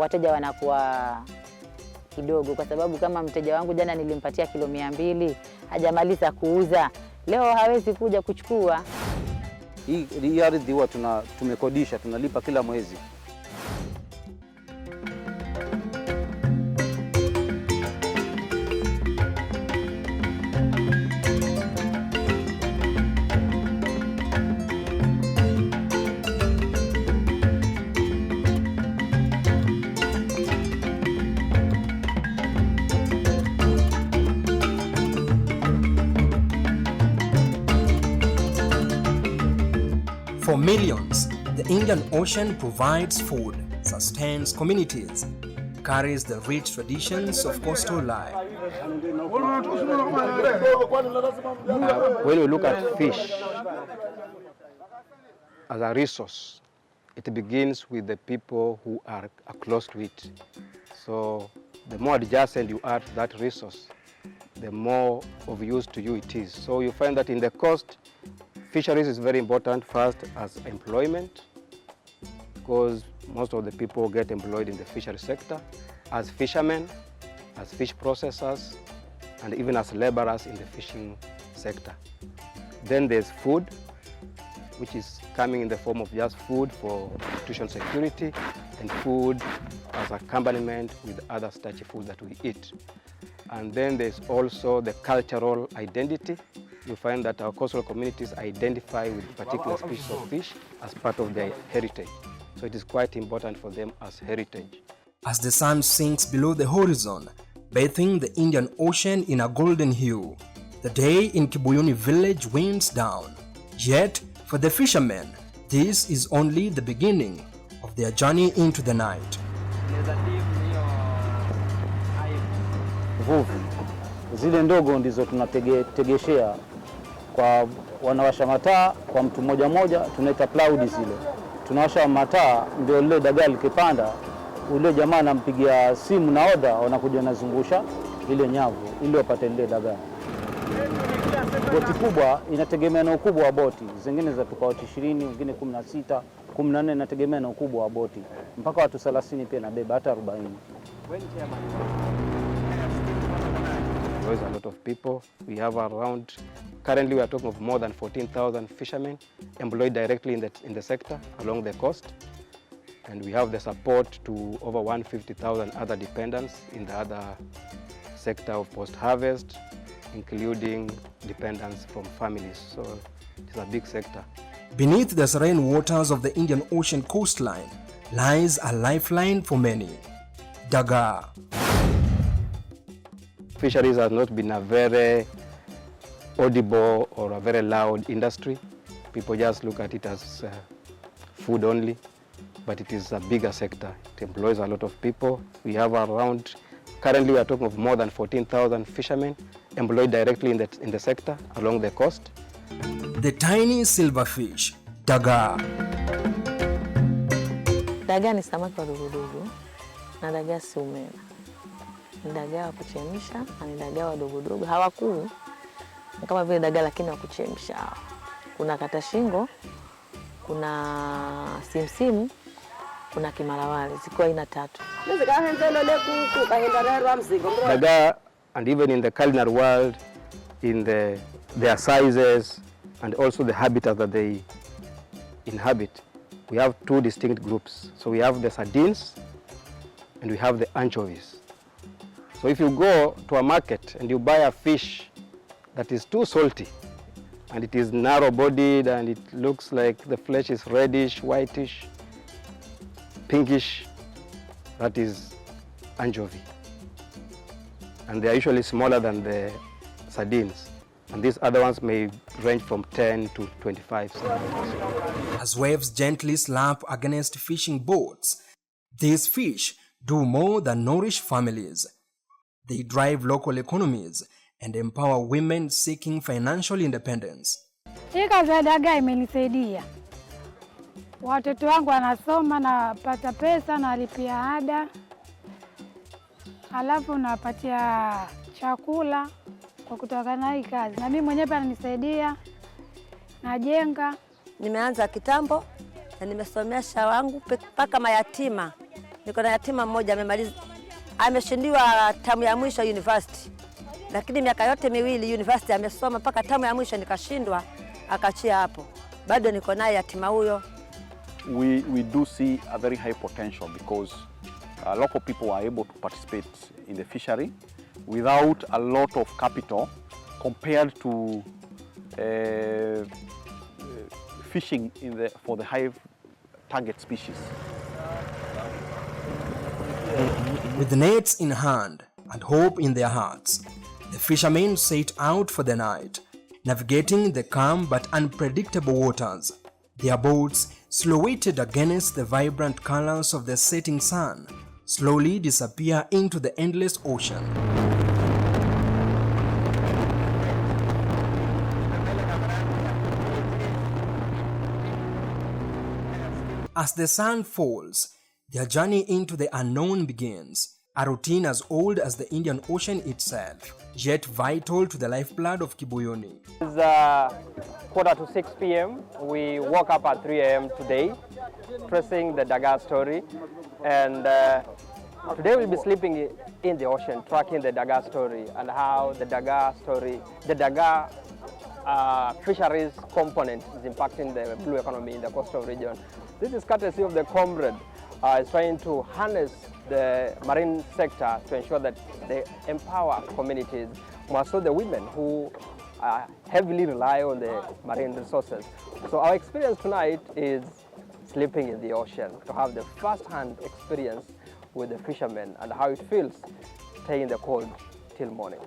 wateja wanakuwa kidogo, kwa sababu kama mteja wangu jana nilimpatia kilo 200, hajamaliza kuuza, leo hawezi kuja kuchukua. Hii ardhi huwa tumekodisha, tunalipa kila mwezi. For millions, the Indian Ocean provides food, sustains communities, carries the rich traditions of coastal life. When we look at fish as a resource, it begins with the people who are close to it. So the more adjacent you are to that resource, the more of use to you it is. So you find that in the coast, fisheries is very important first as employment, because most of the people get employed in the fishery sector, as fishermen, as fish processors, and even as laborers in the fishing sector. Then there's food, which is coming in the form of just food for nutrition security and food as accompaniment with other starchy food that we eat. And then there's also the cultural identity. You find that our coastal communities identify with particular species of fish as part of their heritage. So it is quite important for them as heritage. As the sun sinks below the horizon, bathing the Indian Ocean in a golden hue, the day in Kibuyuni village winds down. Yet, for the fishermen, this is only the beginning of their journey into the night. Vuvi zile ndogo ndizo tunategeshea kwa wanawasha mataa, kwa mtu mmoja mmoja tunaita plaudi zile. Tunawasha mataa, ndio lile dagaa likipanda, ule jamaa anampigia simu na oda, wanakuja nazungusha ile nyavu ili wapate lile dagaa. Boti kubwa inategemea na ukubwa wa boti. Zingine za tuka watu 20, wengine 16, 14, inategemea na ukubwa wa boti. Mpaka watu 30 pia nabeba, hata 40. There's a lot of people. We have around, currently we are talking of more than 14,000 fishermen employed directly in the sector along the coast. And we have the support to over 150,000 other dependents in the other sector of post-harvest, including dependents from families. So it's a big sector. Beneath the serene waters of the Indian Ocean coastline lies a lifeline for many, Daga. Fisheries has not been a very audible or a very loud industry. People just look at it as food only, but it is a bigger sector. It employs a lot of people. We have around, currently we are talking of more than 14,000 fishermen employed directly in the sector along the coast. The tiny silverfish, Daga. Dagaa ni samaki wadogodogo na dagaa si umeme. Ni dagaa wa kuchemsha na ni dagaa wadogodogo. Hawakuu kama vile dagaa lakini wa kuchemsha. Kuna kata shingo, kuna simsimu, kuna kimalawali. Ziko aina 3. Dagaa, and even in the culinary world, in their sizes and also the habitat that they inhabit, we have 2 distinct groups. So we have the sardines and we have the anchovies. So if you go to a market and you buy a fish that is too salty and it is narrow-bodied and it looks like the flesh is reddish, whitish, pinkish, that is anchovy. And they are usually smaller than the sardines. And these other ones may range from 10 to 25 centimeters. As waves gently slap against fishing boats, these fish do more than nourish families. They drive local economies and empower women seeking financial independence. Hii kazi ya dagaa imenisaidia. Watoto wangu wanasoma na pata pesa na walipia ada. Alafu napatia chakula kwa kutoka na hii kazi. Na mimi mwenyewe pia nanisaidia, najenga. Nimeanza kitambo na nimesomesha wangu mpaka mayatima. Niko na yatima mmoja ameshindiwa tamu ya mwisho university. Lakini miaka yote miwili university amesoma mpaka tamu ya mwisho nikashindwa, akachia hapo. Bado niko naye yatima huyo. We do see a very high potential because local people are able to participate in the fishery without a lot of capital compared to fishing for the high target species. With nets in hand and hope in their hearts, the fishermen set out for the night, navigating the calm but unpredictable waters. Their boats, silhouetted against the vibrant colors of the setting sun, slowly disappear into the endless ocean. As the sun falls, their journey into the unknown begins, a routine as old as the Indian Ocean itself, yet vital to the lifeblood of Kibuyuni. It's 5:45 p.m. We woke up at 3 a.m. today, tracing the Daga story, and today we'll be sleeping in the ocean, tracking the Daga story and how the Daga story, the Daga fisheries component is impacting the blue economy in the coastal region. This is courtesy of the comrade is trying to harness the marine sector to ensure that they empower communities, more so the women who heavily rely on the marine resources. So our experience tonight is sleeping in the ocean, to have the first-hand experience with the fishermen and how it feels staying in the cold till morning.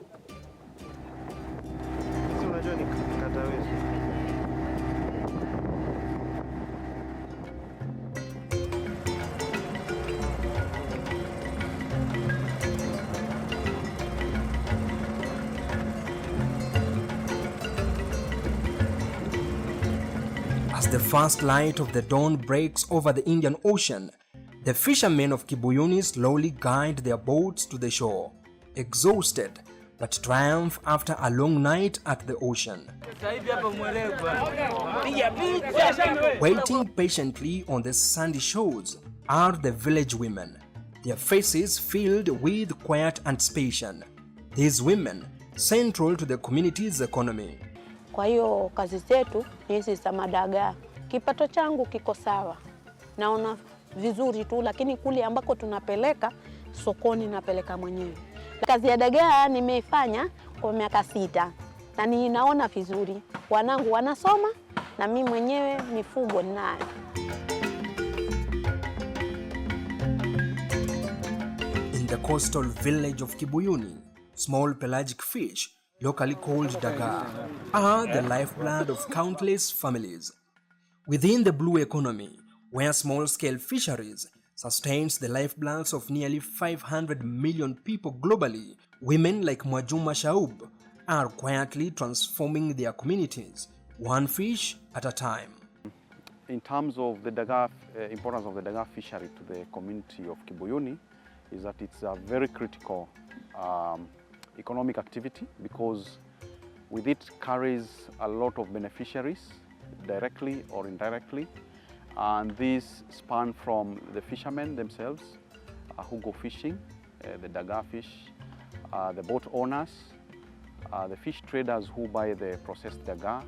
As the first light of the dawn breaks over the Indian Ocean, the fishermen of Kibuyuni slowly guide their boats to the shore, exhausted but triumph after a long night at the ocean. Waiting patiently on the sandy shores are the village women, their faces filled with quiet anticipation. These women central to the community's economy. Kwa hiyo kazi zetu hizi za madagaa, kipato changu kiko sawa, naona vizuri tu, lakini kule ambako tunapeleka sokoni napeleka mwenyewe. Kazi ya dagaa nimeifanya kwa miaka 6 na ninaona vizuri, wanangu wanasoma na mimi mwenyewe mifugo ninayo. In the coastal village of Kibuyuni, small pelagic fish, locally called Daga, are the lifeblood of countless families. Within the blue economy, where small-scale fisheries sustains the lifebloods of nearly 500 million people globally, women like Mwajuma Shaub are quietly transforming their communities, one fish at a time. In terms of the Daga, importance of the Daga fishery to the community of Kibuyuni is that it's a very critical economic activity, because with it carries a lot of beneficiaries directly or indirectly, and these span from the fishermen themselves who go fishing, the Daga fish, the boat owners, the fish traders who buy the processed Daga,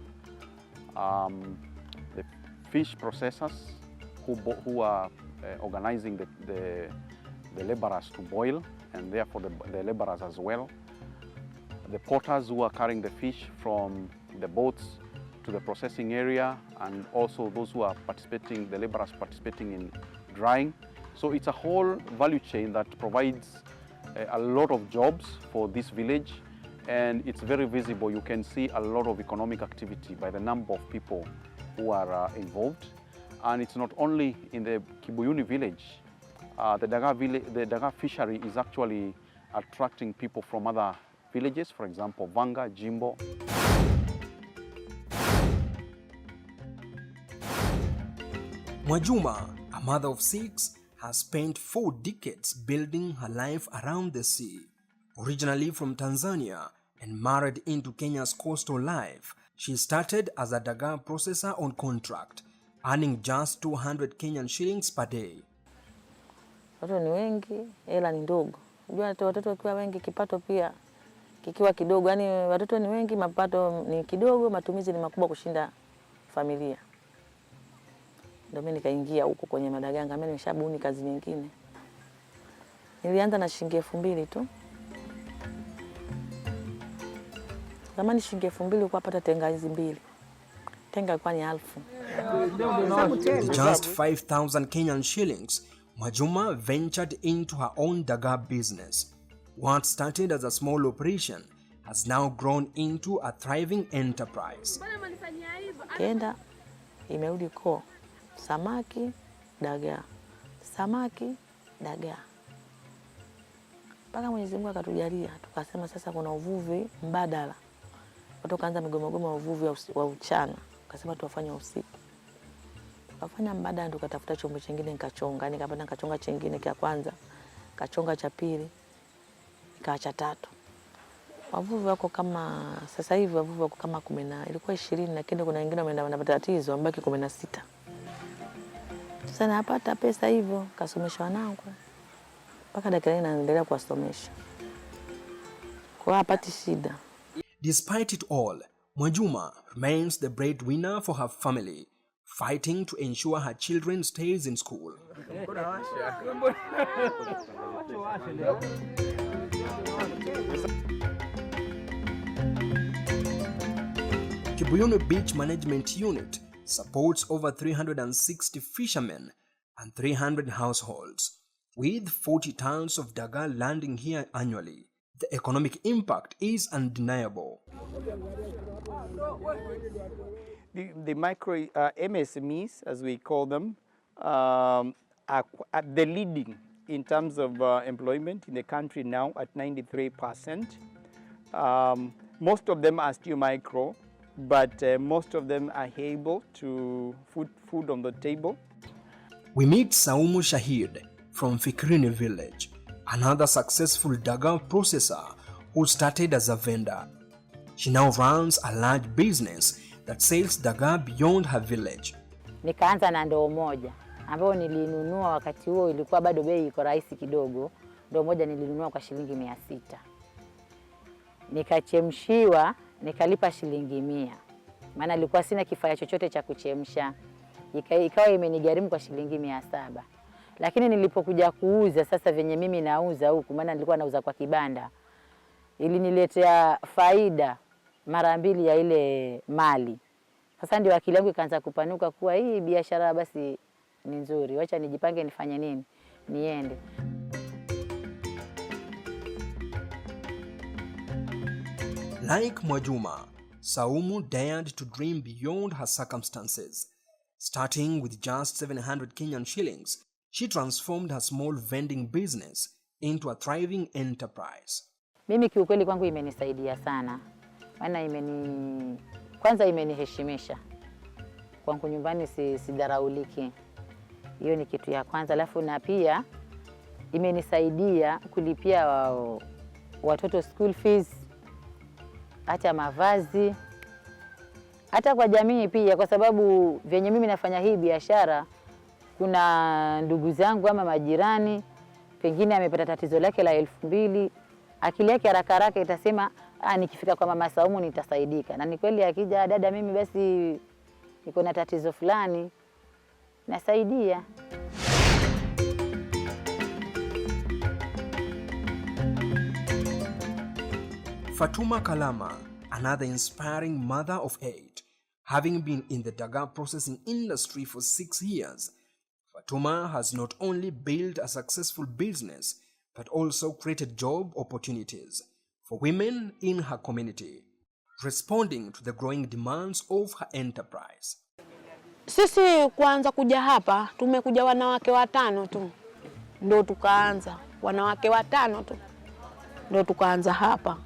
the fish processors who are organizing the laborers to boil, and therefore the laborers as well, the porters who are carrying the fish from the boats to the processing area, and also those who are participating, the laborers participating in drying. So it's a whole value chain that provides a lot of jobs for this village, and it's very visible. You can see a lot of economic activity by the number of people who are involved. And it's not only in the Kibuyuni village. The Daga fishery is actually attracting people from other villages, for example, Vanga, Jimbo. Mwajuma, a mother of 6, has spent 4 decades building her life around the sea. Originally from Tanzania and married into Kenya's coastal life, she started as a Daga processor on contract, earning just 200 Kenyan shillings per day. watoto ni wengi, hela ni ndogo. Unajua watoto wakiwa wengi kipato pia kikiwa kidogo, yani watoto ni wengi mapato ni kidogo, matumizi ni makubwa kushinda familia. Ndio mimi nikaingia huko kwenye madagaa, mimi nimeshabuni kazi nyingine. Nilianza na shilingi 2000 tu. Zamani shilingi 2000 ulikuwa pata tenga hizi mbili. Tenga kwa ni 1000. With just 5,000 Kenyan shillings, Mwajuma ventured into her own dagaa business. What started as a small operation has now grown into a thriving enterprise. Kenda imerudi ko samaki, dagaa. Samaki, dagaa. Mpaka Mwenyezi Mungu akatujalia, tukasema sasa kuna uvuvi mbadala. Watu kaanza migomogoma wa uvuvi wa uchana. Tukasema tuwafanye usiku. Tukafanya mbadala, tukatafuta chombo chingine nikachonga, nikapata nikachonga chingine cha kwanza, kachonga cha pili, cha tatu. Wavuvi wako kama sasa hivi wavuvi wako kama 10, ilikuwa 20 lakini kuna wengine wameenda matatizo wambaki 16. Sasa napata pesa hivyo, kasomesha wanangu. Mpaka dakika naendelea kuwasomesha. Kwa hapati shida. Despite it all, Mwajuma remains the breadwinner for her family, fighting to ensure her children stays in school. Kibuyuni Beach Management Unit supports over 360 fishermen and 300 households. With 40 tons of dagaa landing here annually, the economic impact is undeniable. The micro MSMEs, as we call them, are the leading in terms of employment in the country now at 93%. Most of them are still micro, but most of them are able to put food on the table. We meet Saumu Shahid from Fisheries village, another successful dagaa processor who started as a vendor. She now runs a large business that sells dagaa beyond her village. Nikaanza na ndoo moja ambayo nilinunua wakati huo ilikuwa bado bei iko rahisi kidogo. Ndoo moja nilinunua kwa shilingi 600. Nikachemshiwa, nikalipa shilingi 100. Maana nilikuwa sina kifaa chochote cha kuchemsha. Ikawa imenigharimu kwa shilingi 700. Lakini nilipokuja kuuza sasa venye mimi nauza huku, maana nilikuwa nauza kwa kibanda, iliniletea faida mara 2 ya ile mali. Sasa ndio akili yangu ikaanza kupanuka kuwa hii biashara basi ni nzuri, wacha nijipange nifanye nini, niende. Like Mwajuma, Saumu dared to dream beyond her circumstances. Starting with just 700 Kenyan shillings, she transformed her small vending business into a thriving enterprise. Mimi kiukweli kwangu imenisaidia sana. Maana kwanza imeniheshimisha. Kwangu nyumbani sidharauliki. Hiyo ni kitu ya kwanza. Alafu na pia imenisaidia kulipia watoto school fees, hata mavazi, hata kwa jamii pia, kwa sababu venye mimi nafanya hii biashara, kuna ndugu zangu ama majirani pengine amepata tatizo lake la 2000, akili yake haraka itasema nikifika kwa mama Saumu nitasaidika. Na ni kweli akija dada mimi basi niko na tatizo fulani nasaidia. Fatuma Kalama, another inspiring mother of 8, having been in the dagaa processing industry for 6 years, Fatuma has not only built a successful business but also created job opportunities for women in her community, responding to the growing demands of her enterprise. Sisi kuanza kuja hapa, tumekuja wanawake 5 tu. Ndio tukaanza, wanawake 5 tu. Ndio tukaanza hapa.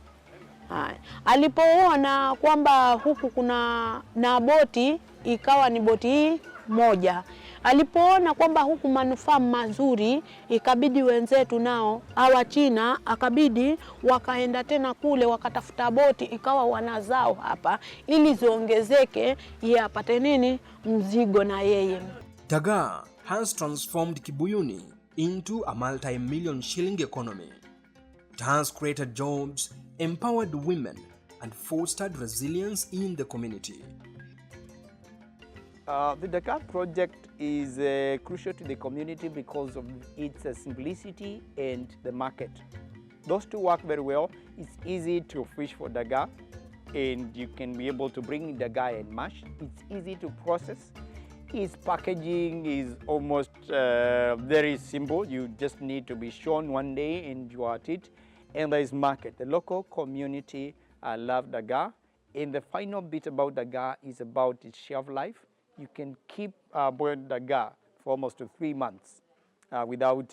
Alipoona kwamba huku kuna na boti, ikawa ni boti hii moja. Alipoona kwamba huku manufaa mazuri, ikabidi wenzetu nao hawa China akabidi wakaenda tena kule wakatafuta boti, ikawa wanazao hapa ili ziongezeke yeye apate nini mzigo na yeye. Dagaa has transformed Kibuyuni into a multi-million shilling economy. It has created jobs, empowered women, and fostered resilience in the community. The Dagaa project is crucial to the community because of its simplicity and the market. Those two work very well. It's easy to fish for Dagaa, and you can be able to bring Dagaa and mash. It's easy to process. Its packaging is almost very simple. You just need to be shown one day and you are at it. And there is market. The local community love Dagaa. And the final bit about Dagaa is about its shelf life. You can keep boiled Dagaa for almost 3 months without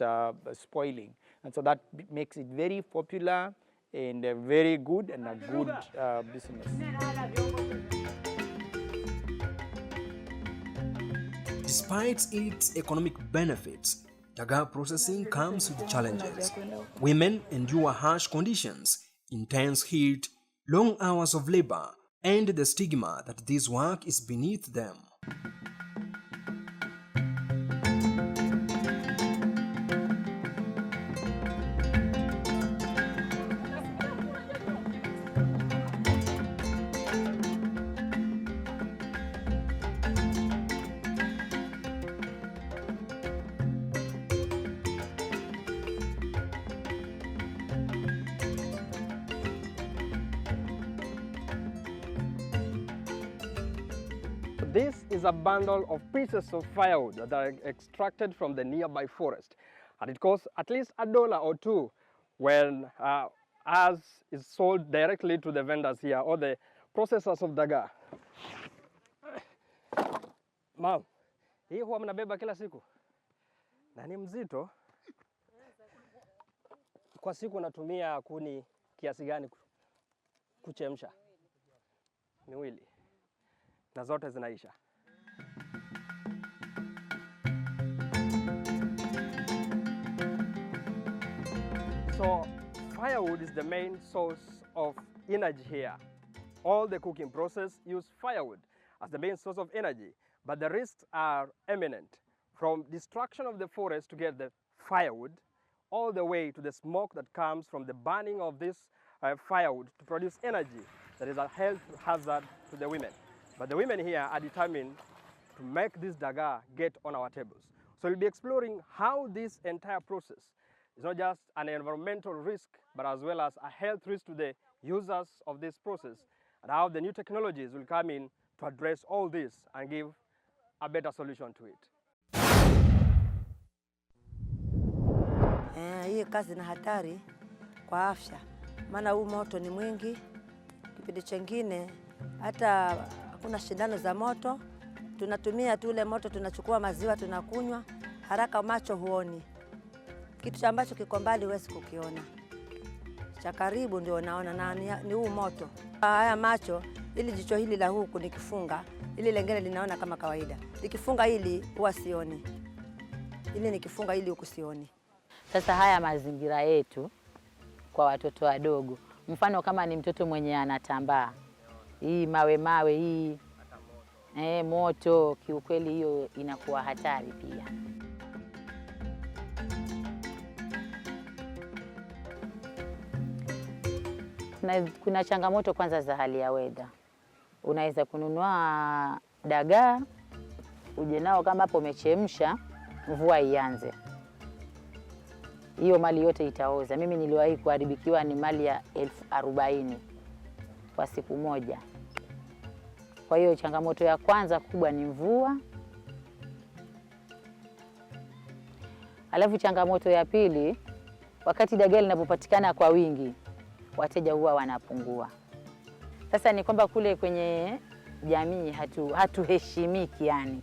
spoiling. And so that makes it very popular and very good and a good business. Despite its economic benefits, Dagaa processing comes with challenges. Women endure harsh conditions, intense heat, long hours of labor, and the stigma that this work is beneath them. This is a bundle of pieces of firewood that are extracted from the nearby forest, and it costs at least $1 or $2 when as is sold directly to the vendors here or the processors of Dagaa. Mom, hii huwa mnabeba kila siku? Na ni mzito. Kwa siku natumia kuni kiasi gani kuchemsha? Miwili. Na zote zinaisha. So firewood is the main source of energy here. All the cooking process use firewood as the main source of energy, but the risks are imminent, from destruction of the forest to get the firewood, all the way to the smoke that comes from the burning of this firewood to produce energy that is a health hazard to the women. But the women here are determined to make this Dagaa get on our tables. So we'll be exploring how this entire process is not just an environmental risk, but as well as a health risk to the users of this process, and how the new technologies will come in to address all this and give a better solution to it. Hii kazi na hatari kwa afya, maana huu moto ni mwingi. Kipindi chengine hata hakuna shindano za moto, tunatumia tu ule moto, tunachukua maziwa tunakunywa, haraka macho huoni. Kitu ambacho kiko mbali huwezi kukiona, cha karibu ndio unaona, na ni huu moto. Haya macho, ili jicho hili la huku nikifunga, ili lengine linaona kama kawaida. Nikifunga hili huwa sioni, ili nikifunga hili huku sioni. Sasa haya mazingira yetu kwa watoto wadogo, mfano kama ni mtoto mwenye anatambaa, hii mawe hii moto, kiukweli hiyo inakuwa hatari pia. Kuna changamoto kwanza za hali ya weather. Unaweza kununua dagaa uje nao kama hapo umechemsha, mvua ianze, hiyo mali yote itaoza. Mimi niliwahi kuharibikiwa ni mali ya 40,000 kwa siku moja. Kwa hiyo changamoto ya kwanza kubwa ni mvua. Alafu changamoto ya pili, wakati dagaa linapopatikana kwa wingi, wateja huwa wanapungua. Sasa ni kwamba kule kwenye jamii hatuheshimiki yani.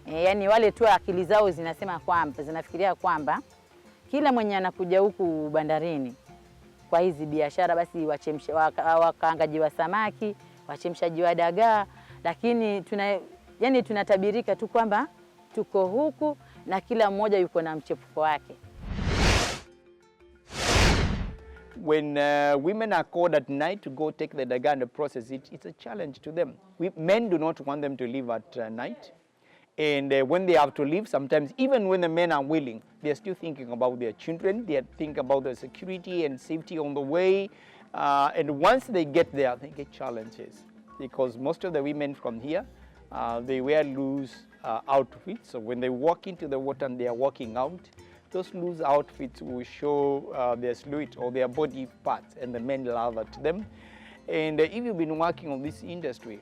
Yani wale tu akili zao zinasema kwamba, zinafikiria kwamba kila mwenye anakuja huku bandarini kwa hizi biashara basi wachemsha, wakaangaji wa samaki, wachemshaji wa dagaa, lakini tunatabirika tu kwamba tuko huku na kila mmoja yuko na mchepuko wake. When women are called at night to go take the dagaa and process it, it's a challenge to them. Men do not want them to leave at night. And when they have to leave, sometimes even when the men are willing, they're still thinking about their children. They think about the security and safety on the way. And once they get there, they get challenges because most of the women from here, they wear loose outfits. So when they walk into the water and they are walking out, those loose outfits will show their silhouette or their body parts, and the men laugh at them. And if you've been working on this industry,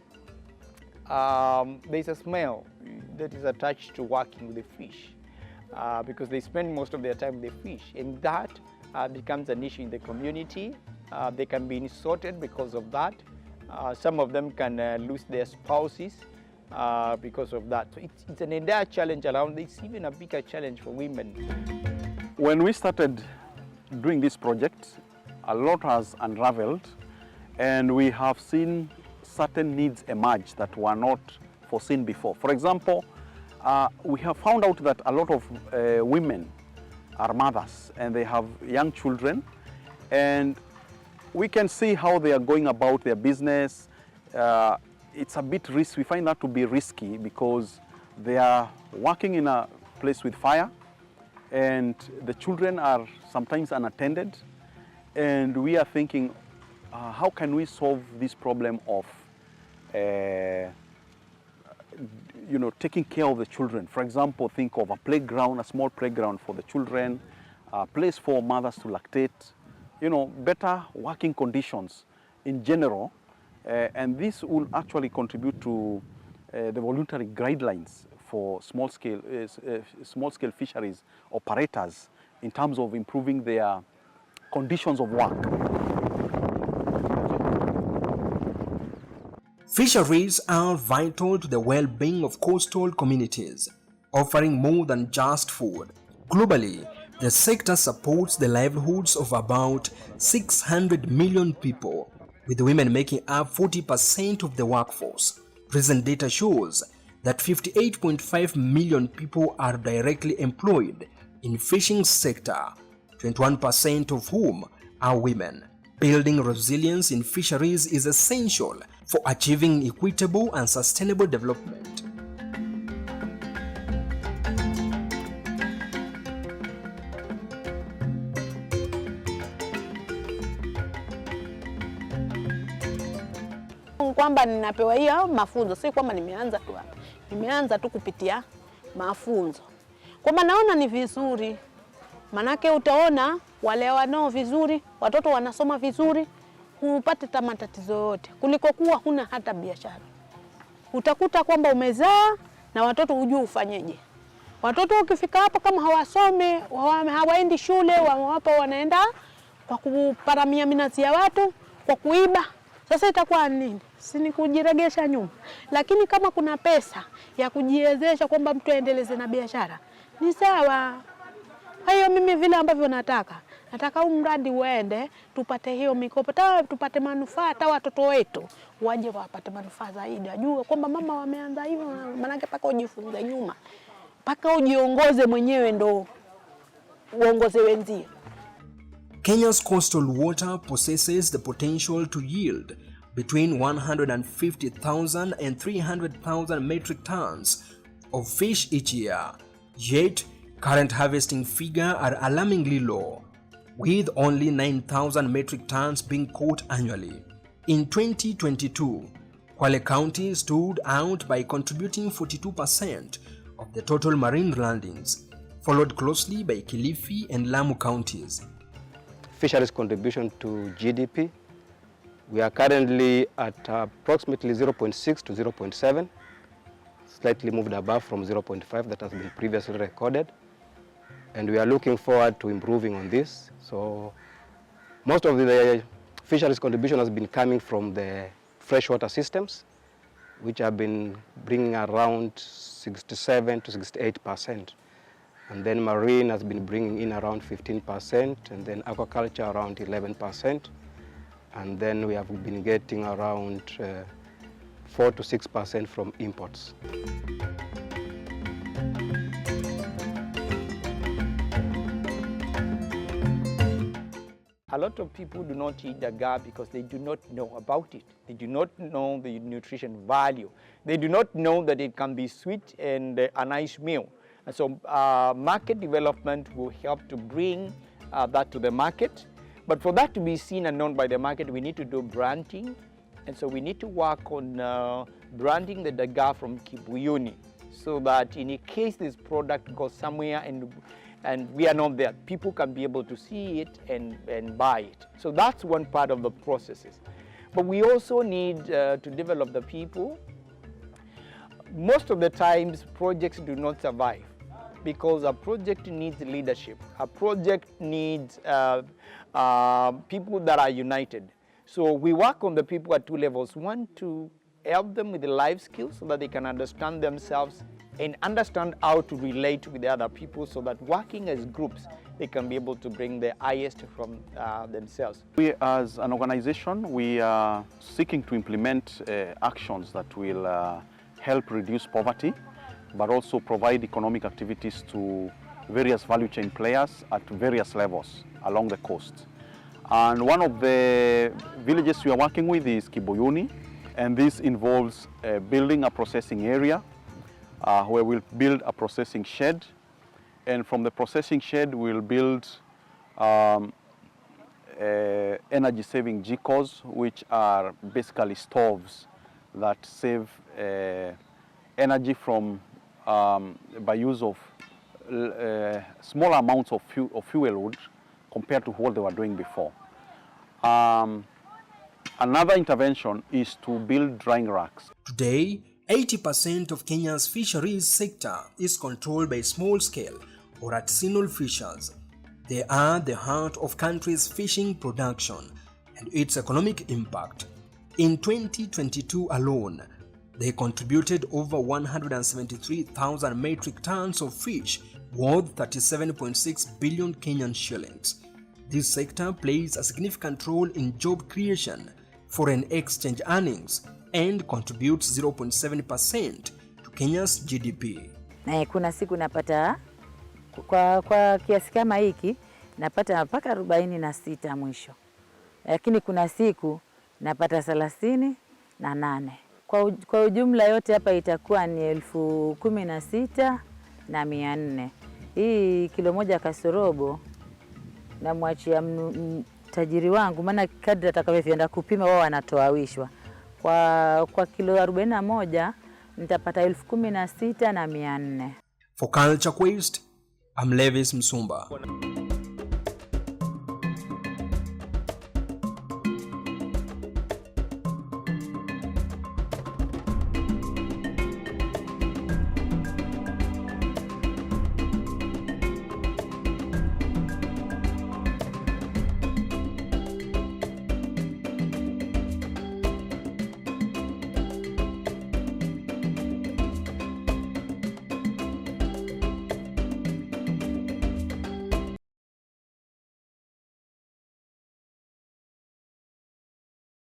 there's a smell that is attached to working with the fish because they spend most of their time with the fish, and that becomes an issue in the community. They can be insulted because of that. Some of them can lose their spouses because of that. So it's an entire challenge around. It's even a bigger challenge for women. When we started doing this project, a lot has unraveled, and we have seen certain needs emerge that were not foreseen before. For example, we have found out that a lot of women are mothers and they have young children, and we can see how they are going about their business. It's a bit risky. We find that to be risky because they are working in a place with fire, and the children are sometimes unattended, and we are thinking, how can we solve this problem of taking care of the children? For example, think of a playground, a small playground for the children, a place for mothers to lactate, better working conditions in general. And this will actually contribute to the voluntary guidelines for small-scale fisheries operators in terms of improving their conditions of work. Fisheries are vital to the well-being of coastal communities, offering more than just food. Globally, the sector supports the livelihoods of about 600 million people, with women making up 40% of the workforce. Recent data shows that 58.5 million people are directly employed in fishing sector, 21% of whom are women. Building resilience in fisheries is essential for achieving equitable and sustainable development. Kwamba ninapewa hiyo mafunzo, si kwamba nimeanza tu hapa. Nimeanza tu kupitia mafunzo. Kwamba naona ni vizuri. Manake utaona wale wanao vizuri, watoto wanasoma vizuri, hupate matatizo yote kuliko kuwa huna hata biashara. Utakuta kwamba umezaa na watoto hujui ufanyeje. Watoto ukifika hapo kama hawasome, hawaendi shule, wapo wanaenda kwa kuparamia minazi ya watu, kwa kuiba. Sasa itakuwa nini? Si ni kujiregesha nyuma. Lakini kama kuna pesa ya kujiwezesha kwamba mtu aendeleze na biashara, ni sawa. Hayo mimi vile ambavyo nataka huu mradi uende, tupate hiyo mikopo, tupate manufaa, hata watoto wetu waje wapate manufaa zaidi. Ajue kwamba mama wameanza hivyo, maana paka ujifunze nyuma. Paka ujiongoze mwenyewe ndo uongoze wenzio. Kenya's coastal water possesses the potential to yield between 150,000 and 300,000 metric tons of fish each year. Yet, current harvesting figures are alarmingly low, with only 9,000 metric tons being caught annually. In 2022, Kwale County stood out by contributing 42% of the total marine landings, followed closely by Kilifi and Lamu counties. Fisheries contribution to GDP, we are currently at approximately 0.6 to 0.7, slightly moved above from 0.5 that has been previously recorded. And we are looking forward to improving on this. So most of the fisheries contribution has been coming from the freshwater systems, which have been bringing around 67 to 68%. And then marine has been bringing in around 15%, and then aquaculture around 11%. And then we have been getting around 4 to 6% from imports. A lot of people do not eat dagaa because they do not know about it. They do not know the nutrition value. They do not know that it can be sweet and a nice meal. And so market development will help to bring that to the market. But for that to be seen and known by the market, we need to do branding. And so we need to work on branding the dagaa from Kibuyuni, so that in case this product goes somewhere and we are not there, people can be able to see it and buy it. So that's one part of the processes. But we also need to develop the people. Most of the times, projects do not survive because a project needs leadership. A project needs people that are united. So we work on the people at 2 levels. One, to help them with the life skills so that they can understand themselves and understand how to relate with the other people, so that working as groups, they can be able to bring the highest from themselves. We as an organization, we are seeking to implement actions that will help reduce poverty, but also provide economic activities to various value chain players at various levels along the coast. And one of the villages we are working with is Kibuyuni, and this involves building a processing area where we'll build a processing shed, and from the processing shed we'll build energy-saving jikos, which are basically stoves that save energy from by use of small amounts of fuel wood compared to what they were doing before. Another intervention is to build drying racks. Today, 80% of Kenya's fisheries sector is controlled by small-scale or artisanal fishers. They are the heart of country's fishing production and its economic impact. In 2022 alone, they contributed over 173,000 metric tons of fish worth 37.6 billion Kenyan shillings. This sector plays a significant role in job creation, foreign exchange earnings, and contributes 0.7% to Kenya's GDP. Kuna siku napata kwa kiasi kama hiki napata mpaka 46 mwisho, lakini kuna siku napata 38. Kwa ujumla yote hapa itakuwa ni 16,400. Hii kilo moja kasorobo na mwachia tajiri wangu, maana kadri atakavyoenda kupima wao wanatoa wishwa. Kwa kilo 41 nitapata 16,400. For Culture Quest, I'm Levis Msumba.